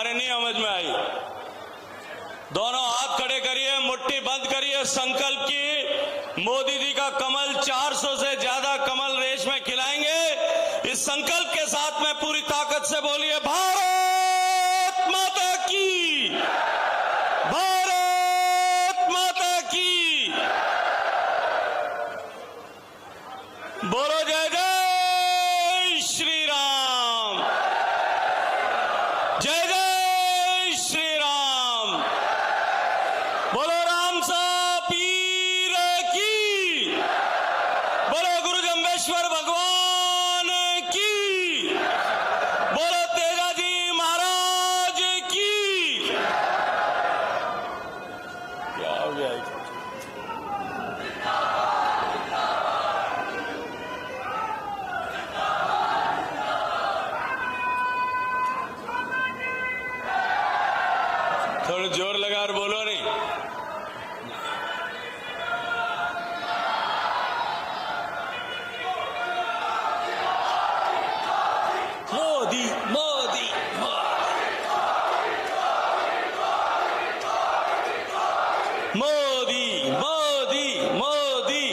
तुम्हारे नहीं समझ में आई। दोनों हाथ खड़े करिए, मुट्ठी बंद करिए संकल्प की। मोदी जी का कमल 400 से ज्यादा कमल रेश में खिलाएंगे। इस संकल्प के साथ में पूरी ताकत से बोलिए भारत माता की, भारत माता की। बोलो जय जय श्री राम, जय जय श्री राम। बोलो राम सा पीर की, बोलो गुरु जम्बेश्वर भगवान की, बोलो तेजाजी महाराज की। क्या हो गया? थोड़ा जोर लगा और बोलो नहीं। मोदी मोदी मोदी मोदी मोदी।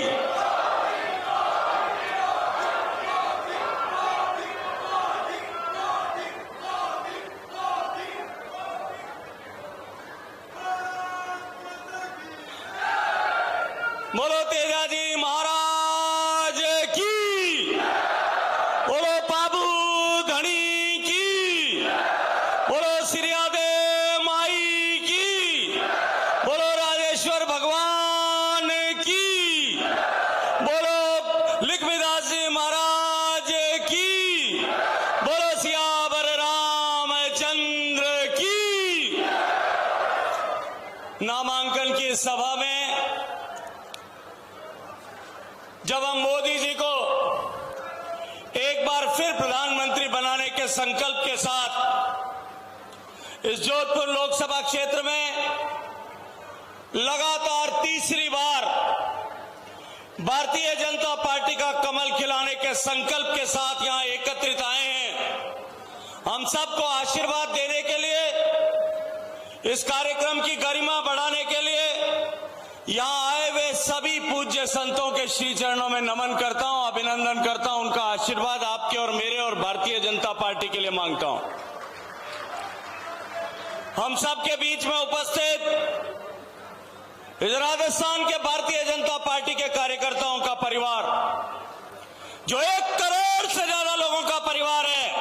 बोलो तेजाजी महाराज की, बोलो बाबू धनी की, बोलो श्रीयादे माई की, बोलो राजेश्वर भगवान की, बोलो लिखविदास जी महाराज की, बोलो सियावर रामचंद्र की। नामांकन की सभा में जब हम मोदी जी को एक बार फिर प्रधानमंत्री बनाने के संकल्प के साथ इस जोधपुर लोकसभा क्षेत्र में लगातार तीसरी बार भारतीय जनता पार्टी का कमल खिलाने के संकल्प के साथ यहां एकत्रित आए हैं, हम सबको आशीर्वाद देने के लिए, इस कार्यक्रम की गरिमा बढ़ाने के लिए यहां आए हुए सभी पूज्य संतों के श्री चरणों में नमन करता हूं, अभिनंदन करता हूं। उनका आशीर्वाद आपके और मेरे और भारतीय जनता पार्टी के लिए मांगता हूं। हम सबके बीच में उपस्थित इस राजस्थान के भारतीय जनता पार्टी के कार्यकर्ताओं का परिवार, जो 1 करोड़ से ज्यादा लोगों का परिवार है,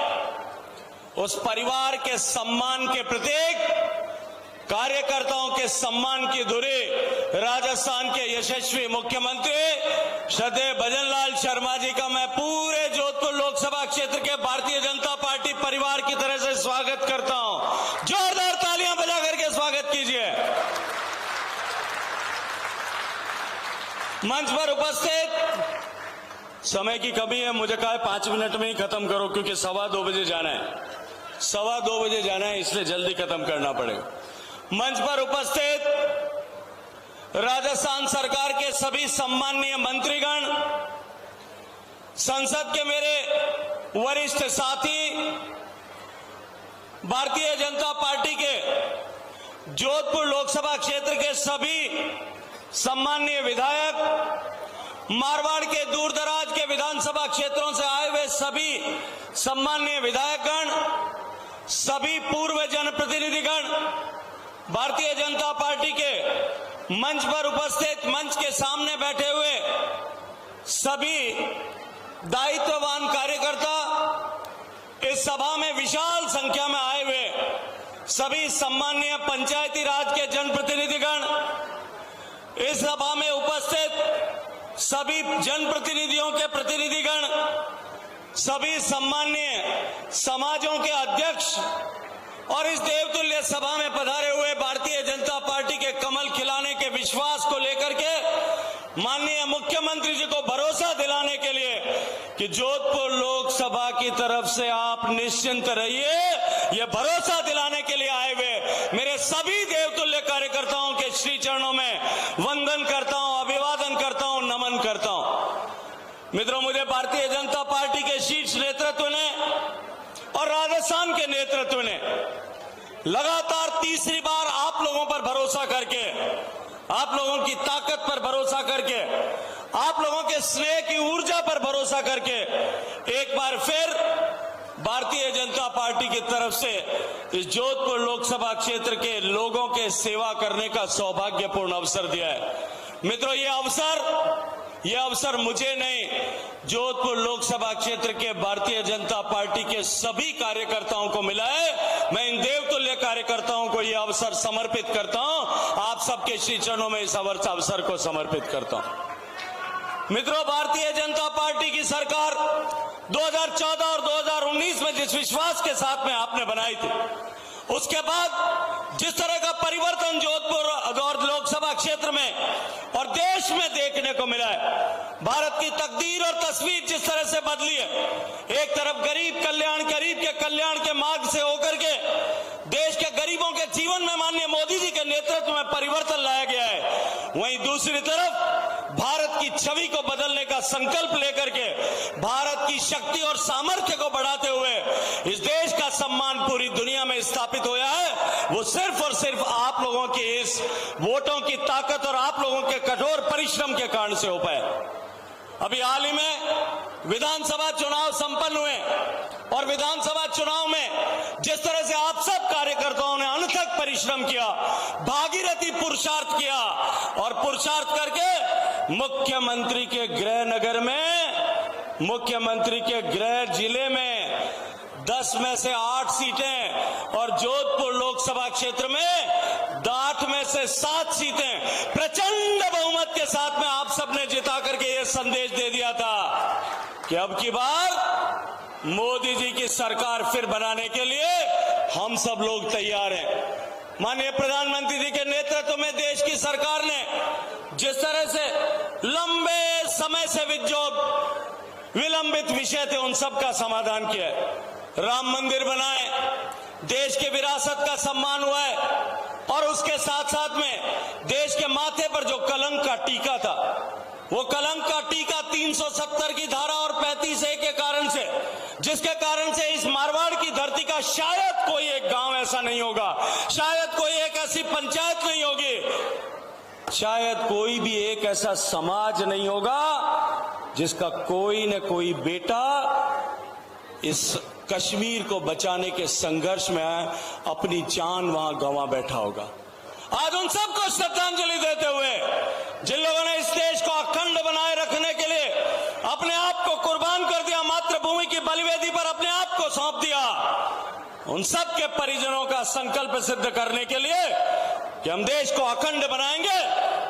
उस परिवार के सम्मान के प्रतीक, कार्यकर्ताओं के सम्मान की धुरी राजस्थान के यशस्वी मुख्यमंत्री श्रद्धेय भजनलाल शर्मा जी का मैं पूरे जोधपुर लोकसभा क्षेत्र के भारतीय जनता पार्टी परिवार की तरह से स्वागत करता हूं। जोरदार तालियां बजा करके स्वागत कीजिए। मंच पर उपस्थित, समय की कमी है, मुझे कहा 5 मिनट में ही खत्म करो क्योंकि 2:15 बजे जाना है, 2:15 बजे जाना है, इसलिए जल्दी खत्म करना पड़ेगा। मंच पर उपस्थित राजस्थान सरकार के सभी सम्माननीय मंत्रीगण, संसद के मेरे वरिष्ठ साथी, भारतीय जनता पार्टी के जोधपुर लोकसभा क्षेत्र के सभी सम्माननीय विधायक, मारवाड़ के दूर दराज के विधानसभा क्षेत्रों से आए हुए सभी सम्माननीय विधायकगण, सभी पूर्व जनप्रतिनिधिगण, भारतीय जनता पार्टी के मंच पर उपस्थित, मंच के सामने बैठे हुए सभी दायित्ववान कार्यकर्ता, इस सभा में विशाल संख्या में आए हुए सभी सम्माननीय पंचायती राज के जनप्रतिनिधिगण, इस सभा में उपस्थित सभी जनप्रतिनिधियों के प्रतिनिधिगण, सभी सम्माननीय समाजों के अध्यक्ष और इस देवतुल्य सभा में पधारे हुए भारतीय जनता पार्टी के कमल खिलाने के विश्वास को लेकर के माननीय मुख्यमंत्री जी को भरोसा दिलाने के लिए कि जोधपुर लोकसभा की तरफ से आप निश्चिंत रहिए, ये भरोसा दिलाने के लिए आए हुए मेरे सभी देवतुल्य कार्यकर्ताओं के श्री चरणों में वंदन करता हूं, अभिवादन करता हूं, नमन करता हूं। मित्रों, मुझे भारतीय जनता पार्टी के शीर्ष नेतृत्व ने और राजस्थान के नेतृत्व ने लगातार तीसरी बार आप लोगों पर भरोसा करके, आप लोगों की ताकत पर भरोसा करके, आप लोगों के स्नेह की ऊर्जा पर भरोसा करके एक बार फिर भारतीय जनता पार्टी की तरफ से इस जोधपुर लोकसभा क्षेत्र के लोगों के सेवा करने का सौभाग्यपूर्ण अवसर दिया है। मित्रों, यह अवसर मुझे नहीं, जोधपुर लोकसभा क्षेत्र के भारतीय जनता पार्टी के सभी कार्यकर्ताओं को मिला है। मैं इन देवतुल्य कार्यकर्ताओं को यह अवसर समर्पित करता हूं। आप सबके श्री चरणों में इस अवसर को समर्पित करता हूं। मित्रों, भारतीय जनता पार्टी की सरकार 2014 और 2019 में जिस विश्वास के साथ में आपने बनाई थी, उसके बाद जिस तरह का परिवर्तन जोधपुर और लोकसभा क्षेत्र में और देश में देखने को मिला है, भारत की तकदीर और तस्वीर जिस तरह से बदली है, एक तरफ गरीब के कल्याण के मार्ग से होकर के देश के गरीबों के जीवन में माननीय मोदी जी के नेतृत्व में परिवर्तन लाया गया है, वहीं दूसरी तरफ भारत की छवि को बदलने का संकल्प लेकर के भारत की शक्ति और सामर्थ्य को बढ़ाते हुए इस देश का सम्मान पूरी दुनिया में स्थापित हुआ है। वो सिर्फ और सिर्फ आप लोगों की इस वोटों की ताकत और आप लोगों के कठोर परिश्रम के कारण से हो पाए। अभी हाल ही में विधानसभा चुनाव संपन्न हुए और विधानसभा चुनाव में जिस तरह से आप सब कार्यकर्ताओं ने अनथक परिश्रम किया, भागीरथी पुरुषार्थ किया और पुरुषार्थ करके मुख्यमंत्री के गृह नगर में, मुख्यमंत्री के गृह जिले में 10 में से 8 सीटें और जोधपुर लोकसभा क्षेत्र में 8 में से 7 सीटें प्रचंड बहुमत के साथ में आप सबने जिता करके यह संदेश दे दिया था कि अब की बार मोदी जी की सरकार फिर बनाने के लिए हम सब लोग तैयार हैं। माननीय प्रधानमंत्री जी के नेतृत्व में देश की सरकार ने जिस तरह से लंबे समय से जो विलंबित विषय थे उन सब का समाधान किया है। राम मंदिर बनाए, देश की विरासत का सम्मान हुआ है और उसके साथ साथ में देश के माथे पर जो कलंक का टीका था, वो कलंक का टीका 370 की धारा और 35A के कारण से, जिसके कारण से इस मारवाड़ की धरती का शायद कोई एक गांव ऐसा नहीं होगा, शायद कोई एक ऐसी पंचायत नहीं होगी, शायद कोई भी एक ऐसा समाज नहीं होगा जिसका कोई न कोई बेटा इस कश्मीर को बचाने के संघर्ष में अपनी जान वहां गंवा बैठा होगा। आज उन सबको श्रद्धांजलि देते हुए जिन लोगों ने इस देश को अखंड बनाए रखने के लिए अपने आप को कुर्बान कर दिया, मातृभूमि की बलिवेदी पर अपने आप को सौंप दिया, उन सब के परिजनों का संकल्प सिद्ध करने के लिए कि हम देश को अखंड बनाएंगे,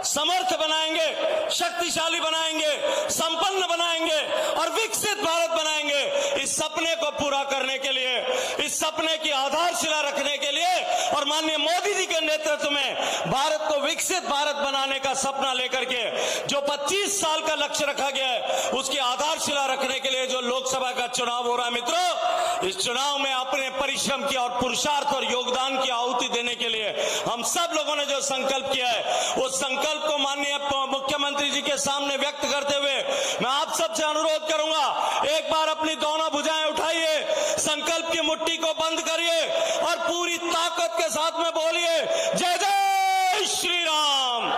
समर्थ बनाएंगे, शक्तिशाली बनाएंगे, संपन्न बनाएंगे और विकसित भारत बनाएंगे। इस सपने को पूरा करने के लिए, इस सपने की आधारशिला रखने के लिए और माननीय मोदी जी के नेतृत्व में भारत को विकसित भारत बनाने का सपना लेकर के जो 25 साल का लक्ष्य रखा गया है, उसकी आधारशिला रखने के लिए जो लोकसभा का चुनाव हो रहा है, मित्रों, इस चुनाव में अपने परिश्रम की और पुरुषार्थ और योगदान की आहुति देने के लिए हम सब लोगों ने जो संकल्प किया है, उस संकल्प को माननीय मुख्यमंत्री जी के सामने व्यक्त करते हुए मैं आप सबसे अनुरोध करूंगा, एक बार अपनी दोनों भुजाएं उठाइए, संकल्प की मुट्ठी को बंद करिए और पूरी ताकत के साथ में बोलिए, जय जय श्री राम,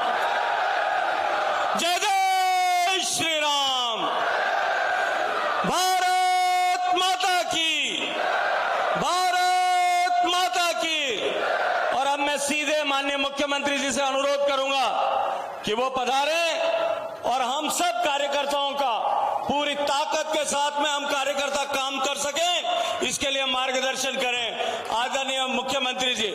जय जय श्री राम, भारत माता की, भारत माता की। और अब मैं सीधे माननीय मुख्यमंत्री जी से अनुरोध करूंगा कि वो पधारे और हम सब कार्यकर्ताओं का पूरी ताकत के साथ में हम कार्यकर्ता काम कर सकें, इसके लिए मार्गदर्शन करें। आदरणीय मुख्यमंत्री जी,